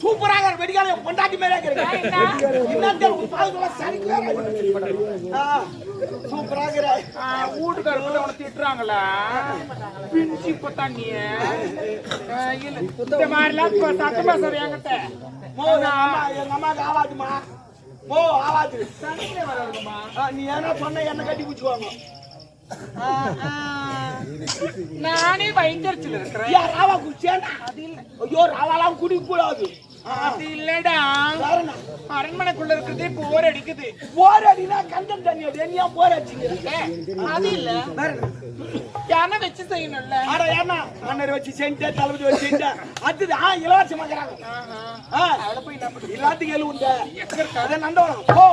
சூப்பராக வெடிக்கால பொண்டாட்டி மேலே சூப்பராக வீட்டுக்காரங்க உனக்கு திட்டுறாங்களா பிஞ்சு இப்ப தண்ணிய இந்த மாதிரிலாம் சத்தமா சார் என்கிட்ட எங்க அம்மாவுக்கு ஆவாதுமா ஆவாது நீ ஏன்னா சொன்ன என்ன கட்டி பிடிச்சுவாங்க நானே பயங்கரிச்சுல இருக்கிறேன் ராவா குடிச்சேன்னா அது இல்ல ஐயோ ராவாலாம் குடிக்க கூடாது அது இல்லடா அரண்மனைக்குள்ள இருக்கிறதே போர் அடிக்குது போர் அடினா கண்டம் தண்ணி என்னையா போர் அடிச்சுங்க அது இல்ல யானை வச்சு செய்யணும்ல அட ஏன்னா மன்னர் வச்சு செஞ்ச தளபதி வச்சு செஞ்ச அது இலவசமாக்குறாங்க அவளை போய் என்ன பண்ணு எல்லாத்துக்கும் எழு உண்டு அதை நண்டவனம் போ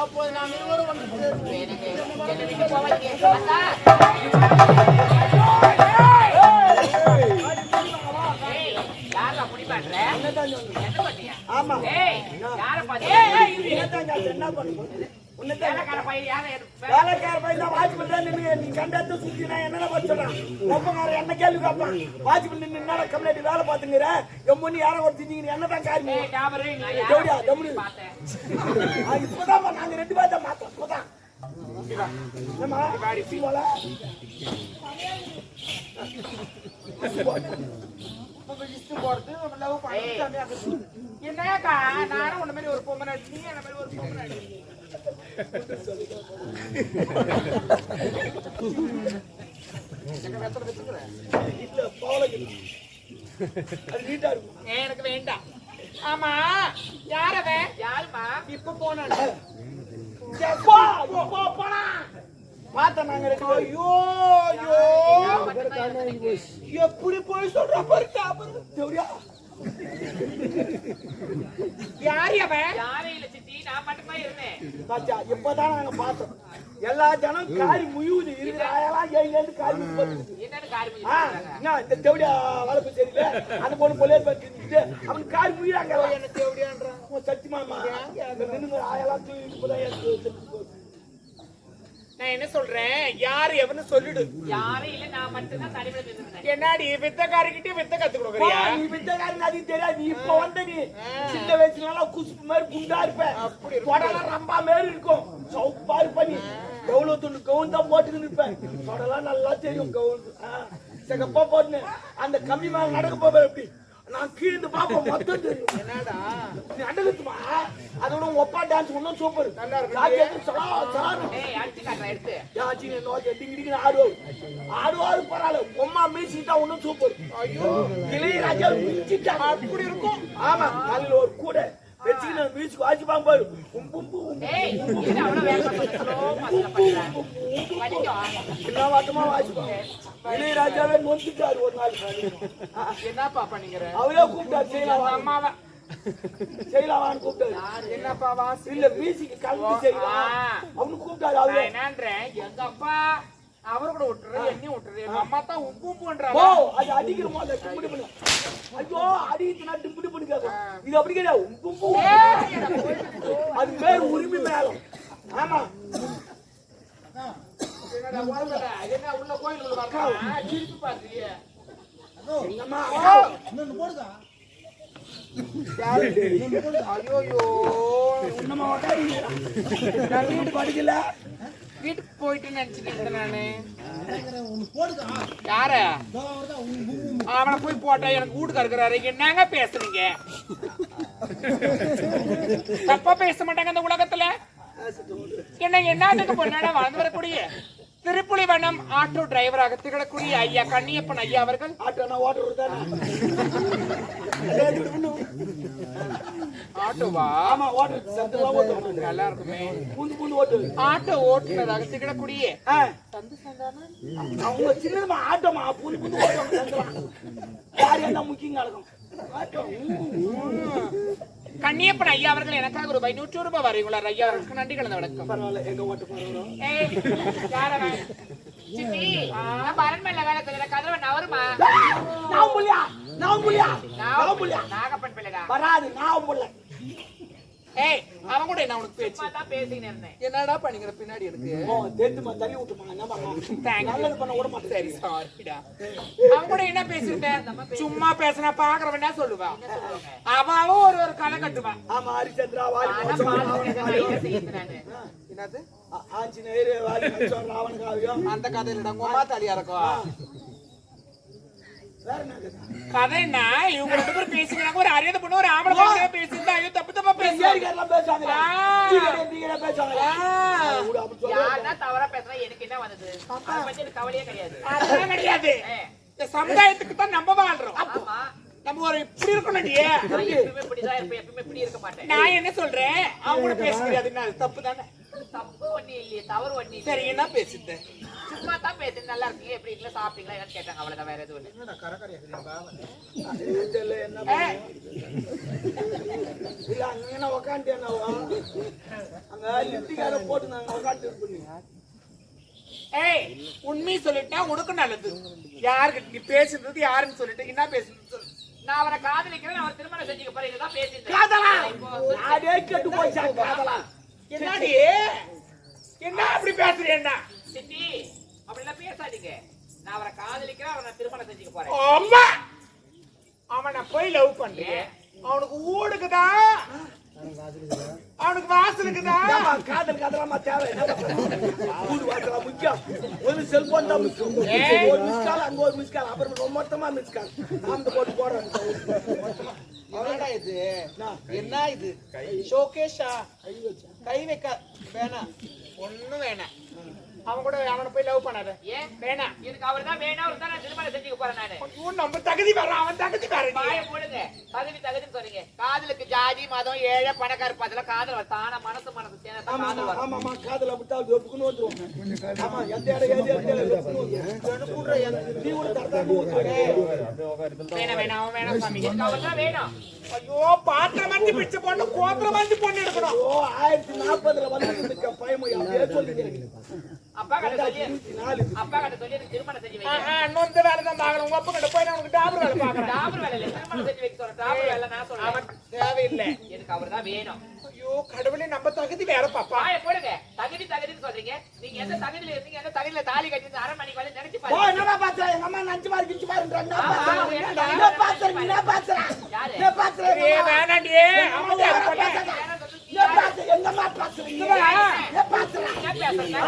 அப்போது நாம் இருவரும் ஆமா வேலைக்கார பையன் வாட்ச் பண்றேன் நீ கண்டாத்து சுத்தி நான் என்ன சொல்றேன் ஒப்பங்கார என்ன கேள்வி கேட்பான் வாட்ச் பண்ணி என்ன கம்யூனிட்டி வேலை பார்த்துங்கிற எம்மொன்னு யாரோ ஒரு திஞ்சிங்க என்னதான் காரியம் ஜோடியா தம்பி இப்பதான் நாங்க 2 பேர்த்த மாத்தோம் இப்பதான் என்னக்கா நானும் உன்ன மாதிரி ஒரு பொம்மனை நீ என்ன மாதிரி ஒரு பொம்மனை எனக்கு வேண்டாம் ஆமா யாரவன் யாருமா இப்ப போன பார்த்தேன் நாங்க ஐயோ எப்படி போய் சொல்ற பாரு யாரு அவன் யாரே இல்ல சித்தி நான் மட்டுமா இருந்தேன் பாச்சா இப்பதான் நாங்க பார்த்தோம் எல்லா ஜனம் காரி முயுது இருக்கிற ஆயெல்லாம் ஏங்க காரி என்னன்னு காரி இந்த தேவடியா வளர்ப்பு தெரியல அந்த பொண்ணு பொலியே பார்த்துட்டு அவன் காரி முயிறாங்க என்ன தேவடியான்றான் சத்தியமாமா நின்று ஆயெல்லாம் தூக்கிட்டு நான் என்ன சொல்றேன் யாரு எவன்னு சொல்லிடு யாரும் இல்ல நான் மட்டும் தான் தனிமையில நின்னுட்டேன் என்னடி வித்தக்காரங்கிட்டே வித்த கத்து கொடுக்கறியா நீ வித்தக்காரங்க அது தெரியாது நீ இப்ப வந்த நீ சின்ன வயசுல குசுப்பு மாதிரி குண்டா இருப்ப அப்படி உடலாம் ரம்பா மாதிரி இருக்கும் சவுப்பா இருப்ப நீ எவ்வளவு துண்டு கவுன் தான் போட்டுன்னு இருப்பேன் உடலாம் நல்லா தெரியும் கவுன் சிகப்பா போட்டுன்னு அந்த கம்மி மேல நடக்க போவேன் எப்படி நான் கீழ்ந்து பாப்போம் மொத்தம் தெரியும் என்னடா நீ அடகுத்துமா அதோட ஒப்பா டான்ஸ் இன்னும் சூப்பர் நல்லா இருக்கு ஆடுவாரு பரவாயில்ல உம்மா மீசிட்டா இன்னும் சூப்பர் ஐயோ இளையராஜா மிஞ்சிட்டா அப்படி இருக்கும் ஆமா காலையில ஒரு கூட வச்சுக்கிட்டு மியூசிக் வாசிப்பாங்க பாரு என்ன வாட்டமா வாசிப்பாங்க இளையராஜாவே நொந்துட்டாரு ஒரு நாள் என்னப்பா பண்ணிக்கிற அவரே கூப்பிட்டாரு செய்யலாம் அம்மாவா செய்யலாமான்னு கூப்பிட்டாரு என்னப்பா வாசி இல்ல மியூசிக் கலந்து செய்யலாம் அவனு கூப்பிட்டாரு அவரு என்னன்றேன் எங்க அப்பா அவரு கூட விட்டுரு என்னையும் விட்டுரு எங்க அம்மா தான் உப்பு பண்றாங்க ஓ அது அடிக்கிற மாதிரி டிம்பிடி பண்ணு ஐயோ அடிக்கினா டிம்பிடி பண்ணி கேட்கும் இது அப்படி கிடையாது உப்பு அது பேர் உரிமை மேலும் ஆமா என்ன உள்ள கோயில் உள்ள வரா திருப்பி பாத்தியே என்னம்மா இன்னொன்னு போடுதா ஐயோ என்னம்மா நான் வீட்டு படிக்கல வீட்டுக்கு போயிட்டு நினைச்சிட்டு இருந்தேன் நானு போடுதா யார அவனை போய் போட்டா எனக்கு வீட்டுக்கு இருக்கிறாரு என்னங்க பேசுறீங்க தப்பா பேச மாட்டாங்க அந்த உலகத்துல என்ன என்னத்துக்கு பொண்ணாட வாழ்ந்து வரக்கூடிய திருப்புலிவனம் ஆட்டோ டிரைவராக திகழக்கூடிய ஐயா கண்ணியப்பன் ஐயா அவர்கள் ஆட்டோனா ஓட்டுறது தானே ஆட்டோவா ஆமா ஓட்டுறது சத்தெல்லாம் ஓட்டுறது நல்லா இருக்குமே பூந்து பூந்து ஓட்டுது ஆட்டோ ஓட்டுனதாக திகழக்கூடிய அவங்க சின்னதுமா ஆட்டோமா பூந்து பூந்து ஓட்டுவாங்க யார் என்ன முக்கியம் நடக்கும் ஆட்டோ கண்ணியப்பன் ஐயா அவர்கள் எனக்காக ஒரு 100 ரூபாய் வரையுள்ளார் ஐயா அவர்களுக்கு நன்றி கலந்த வணக்கம் பரவாயில்ல எங்க ஓட்டு போறோம் வராது நான் கூட என்ன உனக்கு பேச்சு சும்மா தான் பேசிக்கின்னு இருந்தேன். என்னடா பண்ணிக்கிற பின்னாடி எனக்கு தெரிஞ்சுமா தள்ளி விட்டுமா என்ன பண்ணலாம் நல்லது பண்ண விட மாட்டேன் சரி சாரிடா அவன் கூட என்ன பேசிட்டேன் சும்மா பேசினா பாக்குறவன் என்ன சொல்லுவா அவ ஒரு கதை கட்டுவான் ஆமா ஹரிச்சந்திரா வாலி ஆனா பாத்துக்கிறேன் ஐயா செய்யுது நானு. என்னது ஆஞ்சநேயர் வாலி ராவண காவியம் அந்த கதையிலடா உமா தாலியா இருக்கும் வேற என்ன கதை? கதைன்னா இவங்க 2 பேரும் பேசிக்கிறாங்க ஒரு அறியாத பொண்ணு ஒரு ஆம்பளை பையன் பேசியிருந்தா ஐயோ தப்பு தப்பா பேசுறாங்க ஏரிக்காரெல்லாம் பேசுவாங்க நீங்க பேசுவாங்க விடு, அப்படி சொல்ல யாருன்னா தவறா பேசுறா எனக்கு என்ன வந்தது? அதை பத்தி எனக்கு கவலையே கிடையாது. அதெல்லாம் கிடையாது இந்த சமுதாயத்துக்கு தான் நம்ம வாழ்றோம் ஆமா, நம்ம ஒரு இப்படி இருக்கணும் நீ நான் எப்பவுமே இப்படிதான் இருப்பேன், எப்பவுமே இப்படி இருக்க மாட்டேன். நான் என்ன சொல்றேன் அவங்க கூட பேசுறது அது தப்பு தானே தப்பு ஒண்ணு இல்லையே, தவறு ஒண்ணு சரி இல்லையே. என்ன பேசிட்டேன் சும்மா தான் பேசுறது. நல்லா இருக்கீங்க, எப்படி இருக்கீங்க, சாப்பிட்டீங்களா என்னன்னு கேட்டாங்க, அவ்வளவுதான், வேற எதுவும் இல்லை. தெரியல என்ன இல்ல அங்க என்ன உக்காண்டேன் அங்க லிப்டிக்கார போட்டு நாங்க உக்காந்து இருப்பீங்க ஏய் உண்மையை சொல்லிட்டா உனக்கு நல்லது யாருக்கு நீ பேசுறது யாருன்னு சொல்லிட்டு என்ன பேசுறது சொல்லு நான் அவரை காதலிக்கிறேன், அவர் திருமணம் செஞ்சுக்க போறேன், இதுதான் பேசிட்டு காதலா? நாடே கெட்டு போச்சா காதலா என்னடி என்ன அப்படி பேசுறேன்னா சித்தி அப்படிலாம் பேசாதீங்க. நான் அவரை காதலிக்கிறேன், அவரை நான் திருமணம் செஞ்சுக்க போறேன். அம்மா அவனை போய் லவ் பண்றேன் அவனுக்கு ஊடுக்குதா அவனுக்கு வாசலுக்குதா காதல் காதலாமா தேவை ஊடு வாசலா முக்கியம் ஒரு செல்போன் தான் முக்கியம் ஒரு மிஸ் கால் அங்க ஒரு மிஸ் கால் அப்புறம் மொத்தமா மிஸ் கால் நாம போட்டு போறோம் என்னடா இது என்ன இது ஷோகேஷா கை வைக்க வேணாம் ஒண்ணும் வேணாம் அவன் கூட அவனை போய் லவ் பண்ணாத ஏன் வேணாம் எனக்கு அவர் தான் வேணும், அவர் தான் நான் திருமணம் செஞ்சுக்க போறேன் நானு. ஐயோ, நம்ம தகுதி வர்றான் அவன் தகுதி வர்றான் வாயை போடுங்க, தகுதின்னு சொல்றீங்க. காதலுக்கு ஜாதி மதம் ஏழை பணக்கார அதெல்லாம் காதல் வரும். தானா மனசு சேர்ந்தா காதல் வரும். ஆமா காதல் அப்படித்தான் ஒப்புக்குன்னு வந்துருவோம் ஆமா எந்த இடம் நீ கூட தரதான் வேணாம் அவன் வேணாம் சாமி எனக்கு அவர் தான் வேணும். ஐயோ பாத்திரம் மந்தி பிடிச்ச பொண்ணு கோத்திரம் மந்தி பொண்ணு எடுக்கணும் 1040 வந்து பயமொழி அப்படியே சொல்லிக்கிறேன் அப்பா கிட்ட சொல்லி எனக்கு திருமணம் செஞ்சு வைங்க. இன்னொரு வேலை தான் பாக்கணும் உங்க அப்பா கிட்ட போய் நான் உனக்கு டாபர் வேலை பாக்குறேன் டாபர் வேலை இல்ல, திருமணம் செஞ்சு வைக்க சொல்றேன். டாபர் வேலை நான் சொல்றேன். அவன் தேவையில்லை எனக்கு அவர் தான் வேணும். ஐயோ கடவுளே நம்ம தகுதி வேற பாப்பா வாயை போடுங்க, தகுதின்னு சொல்றீங்க. நீங்க எந்த தகுதியில இருந்தீங்க, எந்த தகுதியில தாலி கட்டி அரண்மனைக்கு வந்து நினைச்சு ஓ பாருங்க. என்னடா பாத்துற எங்க அம்மா நஞ்சு மாதிரி கிச்சு பாருன்ற என்ன ஆமா, பாத்துற என்ன பாத்துற யாரு? என்ன பாத்துற ஏ வேணாண்டி அவன் தேவை என்ன பாத்துற எங்க அம்மா பாத்துற என்ன பாத்துற என்ன பேசுறீங்க?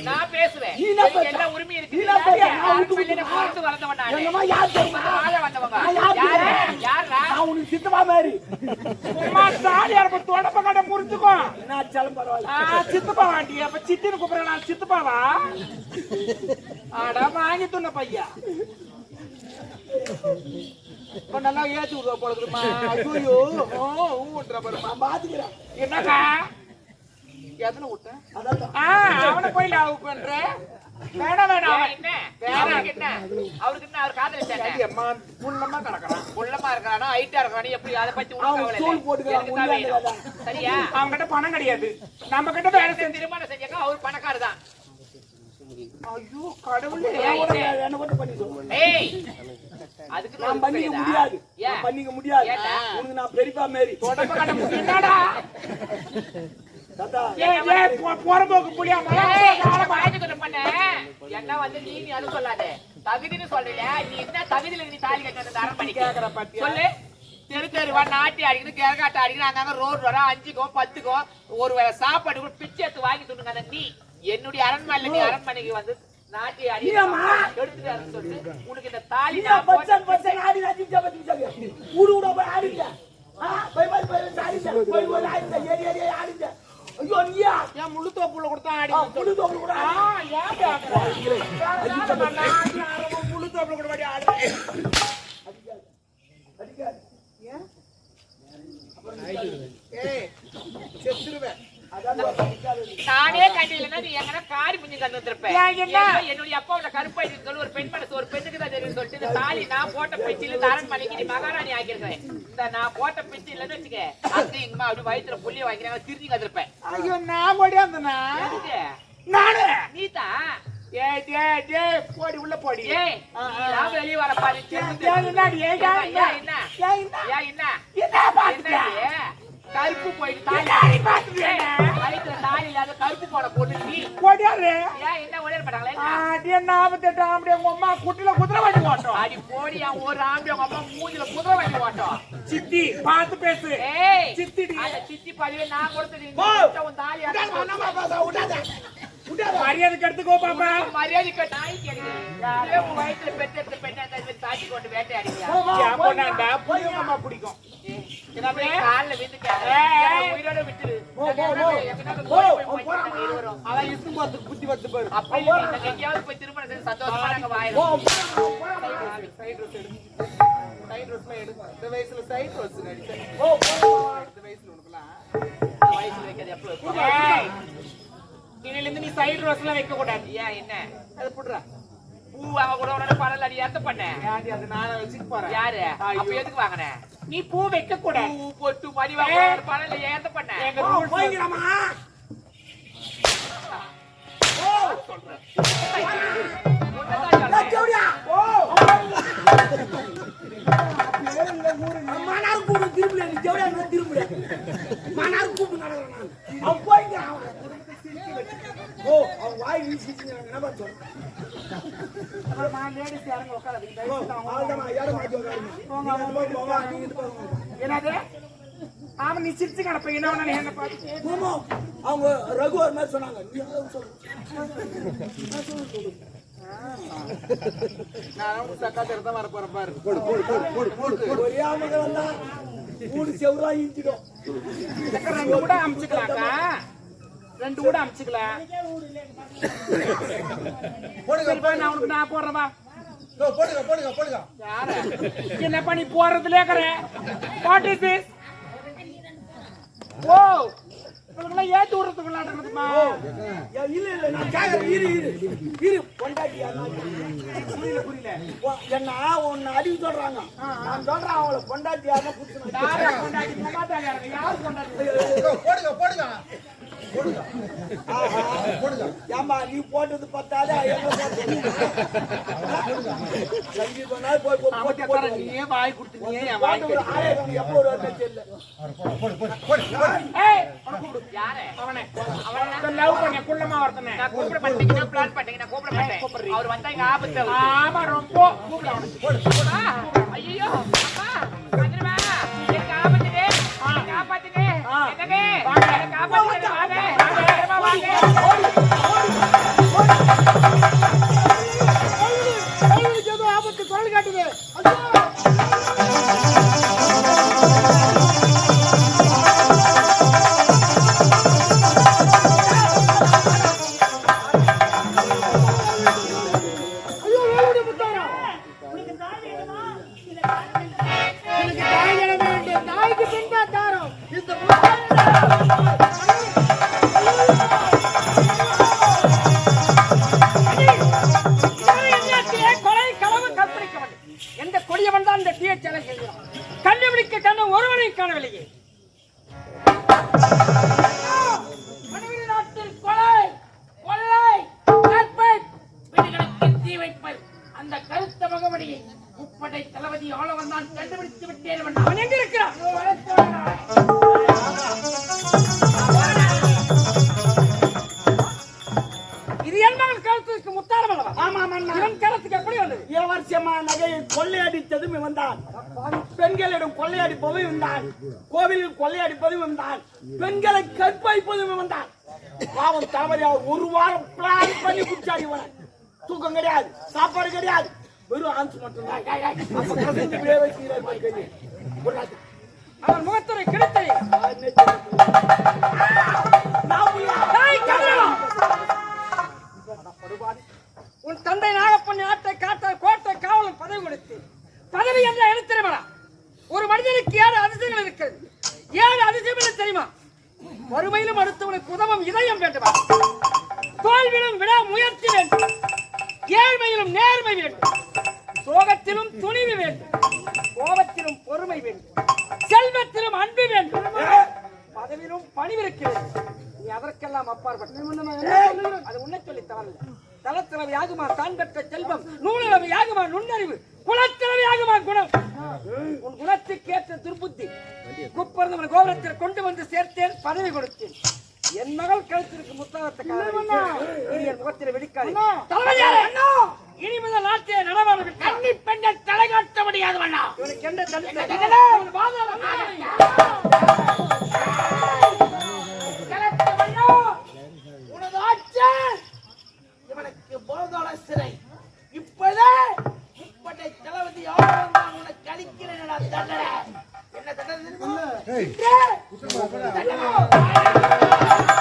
நான் பேசுவேன். நீ என்ன எனக்கு பேசுற? எல்லா உரிமையும் இருக்கு. நீ என்ன பேசுற? அரண்மனையில பிறந்து வளர்ந்தவன் நானு. எங்க அம்மா யார் தெரியுமா வாழ வந்தவங்க. யார் யாரு? தெரியுமா? யாருடா? நான் உனக்கு சித்தப்பா மாதிரி அம்மா தாலி அறுப்பு தொடப்ப கடை புரிஞ்சுக்கோ என்ன ஆச்சாலும் பரவாயில்ல சித்தப்பா வாண்டி அப்ப சித்தின்னு கூப்பிடுறேன் நான் சித்தப்பாவா ஆடா வாங்கி துண்ண பையா இப்ப நல்லா ஏத்தி விடுவா போல இருக்குமா ஐயோ ஊன்ற பாருமா நான் பாத்துக்கிறேன் என்னக்கா எதுல விட்டேன் அதான் அவனை போய் லவ் பண்ற வேணாம் ஏன் என்ன? அவருக்கு என்ன? அவருக்கு என்ன? அவர் காதலிச்சாங்க. அம்மா புள்ளமா கிடக்குறான் உள்ளமா இருக்கானோ ஹைட்டா இருக்கானோ எப்படி அதை பத்தி உனக்கு அவன் கவலை ஸ்டூல் இல்லை. போட்டுக்கிறான், எனக்கு தான் உள்ளாண்ட வேணும். தான். சரியா? அவங்க கிட்ட பணம் கிடையாது நம்ம கிட்ட வேலை செஞ்சு திருமணம் செஞ்சாக்க அவர் பணக்காரர் தான். ஐயோ கடவுளே என்ன மட்டும் பண்ணி சொல்லுவேன் ஏய், அதுக்கு நான் பண்ணிக்க முடியாது ஏன்? நான் பண்ணிக்க முடியாது ஏன்டா? உனக்கு நான் பெரியப்பா மாரி தொடப்ப கடை என்னடா தாத்தா போறபோக்கு புளியாமா ஏய், அவனை பாய்ச்சுக்கிட்டு பண்ண. என்ன வந்து நீ அது சொல்லாத. தகுதின்னு சொல்றீங்க. நீ என்ன தகுதியில நீ தாலி கட்டி வந்து அரண்மனைக்கு கேக்குற பாத்தியா? சொல்லு. தெரு தெருவா நாட்டி அடிக்கணும், கிழக்காட்ட அடிக்கணும், அங்கங்க ரோடு வர 5க்கோ 10க்கோ ஒரு வேளை சாப்பாடு கூட பிச்சை எடுத்து வாங்கி துணுங்க. அந்த நீ என்னுடைய அரண்மனையில நீ அரண்மனைக்கு வந்து நாட்டி அடி எடுத்துட்டு சொல்லிட்டு உனக்கு இந்த தாலி நான் பச்சன் பச்சன் ஆடி ராஜி ஜபதி ஜபதி ஊடு ஊட போய் ஆடிங்க பை பை பை ஆடிங்க பை பை ஆடிங்க ஏரி ஏரி ஆடிங்க ஐயோ நீயா ஏன் முழு தோப்புல கொடுத்தா ஆடி புடி தோப்பு கூட ஏன் முழு தோப்புல கூட ஆடி ஆடு அடிக்காது ஏன் ஏய் செத்துருவேன் நானே கண்டிலன்னா நீ எங்கனா காரி புஞ்சி கண்டு வந்திருப்ப. என்னுடைய அப்பாவோட கருப்பாயிட்டு சொல்லி ஒரு பெண் மனசு ஒரு பெண்ணுக்கு தான் தெரியும் சொல்லிட்டு இந்த தாலி நான் போட்ட பிச்சில அரண்மனைக்கு நீ மகாராணி ஆக்கியிருக்கேன். இந்த நான் போட்ட பிச்சு இல்லைன்னு வச்சுக்க அங்க இங்கமா அப்படி வயிற்றுல புள்ளிய வாங்கினாங்க திருச்சி கந்திருப்பேன். ஐயோ நான் ஓடியாந்தனா நானு நீதா ஏய் டேய் டேய் போடி உள்ள போடி ஏய் நீ வெளிய வர பாரு. என்னடி ஏய் என்ன என்ன என்ன என்ன என்ன பாத்துக்க கருப்பு போயிட்டு தாலி வயிற்றுல தாலி இல்லாத கருப்பு போட போட்டு நீ கொடியாரு ஏன் என்ன ஒரே மாட்டாங்களே அது என்ன 48 ஆம்படி உங்க அம்மா குட்டில குதிரை வண்டி ஓட்டும் அடி போடி ஒரு ஆம்பி உங்க அம்மா மூஞ்சில குதிரை வண்டி ஓட்டும் சித்தி பார்த்து பேசு ஏய் சித்தி அந்த சித்தி பதிவே நான் கொடுத்தது உன் தாலி மரியாதைக்கு எடுத்துக்கோ பாப்பா மரியாதைக்கு நாய் கேட்குது உன் வயிற்றுல பெற்றெடுத்த பெண்ணை தாட்டி கொண்டு வேட்டையாடியா பொண்ணாண்டா புளியம்மா பிடிக்கும் கால்ல விந்து உயிரோட விட்டுரு அதான் இஸ்து பார்த்து புத்தி பார்த்து பாரு அப்ப எங்கேயாவது போய் திருமணம் செஞ்சு சந்தோஷமா நாங்க வாயிரும் சைடு ட்ரெஸ்லாம் எடு இந்த வயசுல சைடு ட்ரெஸ் நடிச்சேன் இந்த வயசுல உனக்குலாம் வயசுல வைக்கிறது எப்போ இன்னில இருந்து நீ சைடு ரோஸ்லாம் வைக்க கூடாது ஏன் என்ன அது புடுறா பூ வாங்க கூட உடனே பரல அடி ஏத்த பண்ண யாரு அது நானே வச்சுட்டு போறேன் யாரு அப்ப எதுக்கு வாங்குன நீ பூ வைக்க கூடாது பூ பொட்டு மணி வாங்க பரல ஏத்த பண்ண எங்க ரூல் போய்ங்கறமா மனார் கூடு திரும்பல நீ ஜவுடா திரும்பல மனார் கூடு நடக்குறான் அவன் போய்ங்கறான் ஓ அவன் வாய் வீசிட்டு என்ன பண்றோம் நான் லேடிஸ் யாரங்க உட்காருங்க ஆல்டமா யார மாத்தி உட்காருங்க என்னது ஆமா நீ சிரிச்சு கடப்ப என்ன வேணா என்ன பாத்து மாமா அவங்க ரகுவர் மாதிரி சொன்னாங்க நீ சொல்லு நான் சக்காத்து எடுத்தா வர போறேன் பாரு ஒரே அவங்க வந்தா மூணு செவரா இஞ்சிடும் ரெண்டு கூட அமிச்சுக்கலாம்க்கா ரெண்டு கூட அமிச்சுக்கலாம் நான் உனக்கு நான் போடுறவா போடுங்க யார என்ன பண்ணி போறதுல இருக்கிறேன் வாட் இஸ் திஸ் ஓ உங்களுக்கு ஏத்து விடுறதுக்கு நடக்குதுமா இல்ல நான் கேக்குறேன் இரு பொண்டாட்டியா புரியல என்ன உன்னை அடிக்க சொல்றாங்க நான் சொல்றேன் அவங்கள பொண்டாட்டியா புடிச்சு யார கொண்டாடி மாட்டாங்க யார் கொண்டாடி போடுங்க ஏமா நீ போட்டது பத்தாதே சங்கீத நாள் போய் போட்டு நீயே வாய் கொடுத்து நீயே என் வாய் போட்டு ஒரு ஆயிரம் எப்போ ஒரு வருஷம் தெரியல ஏய் யாரு அவனே லவ் பண்ண குள்ளமா வரதனே நான் கூப்பிட மாட்டேங்க நான் பிளான் பண்ணீங்க நான் கூப்பிட மாட்டேன் அவர் வந்தா இங்க ஆபத்து ஆமா ரொம்ப கூப்பிடு அவனை ஐயோ அம்மா வந்துருவா எனக்கு ஆபத்துங்க காப்பாத்துங்க என்னங்க வாங்க காப்பாத்துங்க வாங்க ஏதோ ஆபத்து குரல் காட்டுது எந்த கொடியவன் தான் இந்த தீய செயலை செய்கிறான் கண்டுபிடிக்க கண்ண ஒருவனை காணவில்லையே மனித நாட்டில் கொலை கொள்ளை வீடுகளுக்கு தீ வைப்பது அந்த கருத்த முகமடியை முப்படை தளபதி ஆளவன் தான் கண்டுபிடித்து விட்டேன் அவன் எங்க இருக்கிறான் இது என்பவன் கருத்துக்கு முத்தாரம் அல்லவா ஆமா இவன் கருத்துக்கு எப்படி வந்தது இளவரசியம்மா நகையை கொள்ளையடித்ததும் இவன் தான் பெண்களிடம் கொள்ளையடிப்பதும் இவன் தான் கோவிலில் கொள்ளையடிப்பதும் இவன் தான் பெண்களை கற்பழிப்பதும் இவன் தான் பாவம் தளபதி அவர் ஒரு வாரம் பிளான் பண்ணி குடிச்சாரு இவனை தூக்கம் கிடையாது சாப்பாடு கிடையாது வெறும் ஆன்ஸ் மட்டும்தான் அவன் முகத்துறை கிடைத்தை உன் தந்தை நாகப்பன் நாட்டை காட்ட கோட்டை காவலன் பதவி கொடுத்து பதவி என்ற எழுத்திரமடா ஒரு மனிதனுக்கு 7 அதிசயங்கள் இருக்கிறது 7 அதிசயம் தெரியுமா வறுமையிலும் அடுத்தவனுக்கு உதவும் இதயம் வேண்டுமா தோல்வியிலும் விடா முயற்சி வேண்டும் ஏழ்மையிலும் நேர்மை வேண்டும் சோகத்திலும் துணிவு வேண்டும் கோபத்திலும் பொறுமை வேண்டும் செல்வத்திலும் அன்பு வேண்டும் பதவியிலும் பணிவிருக்கிறது நீ அதற்கெல்லாம் அப்பாற்பட்ட அது உன்னை சொல்லி தவறல்ல தளத்திறவை ஆகுமா தான் பெற்ற செல்வம் நூலளவு ஆகுமா நுண்ணறிவு குலத்திறமையாகுமா குணம். உன் குணத்துக்கு ஏற்ற துர்புத்தி குப்பிறந்தவன் கோபுரத்தில் கொண்டு வந்து சேர்த்தேன், பதவி கொடுத்தேன். என் மகள் கழுத்திற்கு முத்தகத்தை என் முகத்தில் வெடிக்காது. இனி முதல் நாட்டை நடமாட கண்ணி பெண்ணை தலை காட்ட முடியாது. இவனுக்கு என்ன தண்டனை? உனது ஆட்சி இவனுக்கு போதாள சிறை. இப்பதே இப்பட்டை தளபதி உனக்கு அளிக்கிறேன் தண்டனை. என்ன தண்டனை தெரியுமா? ஏய், தண்டனை.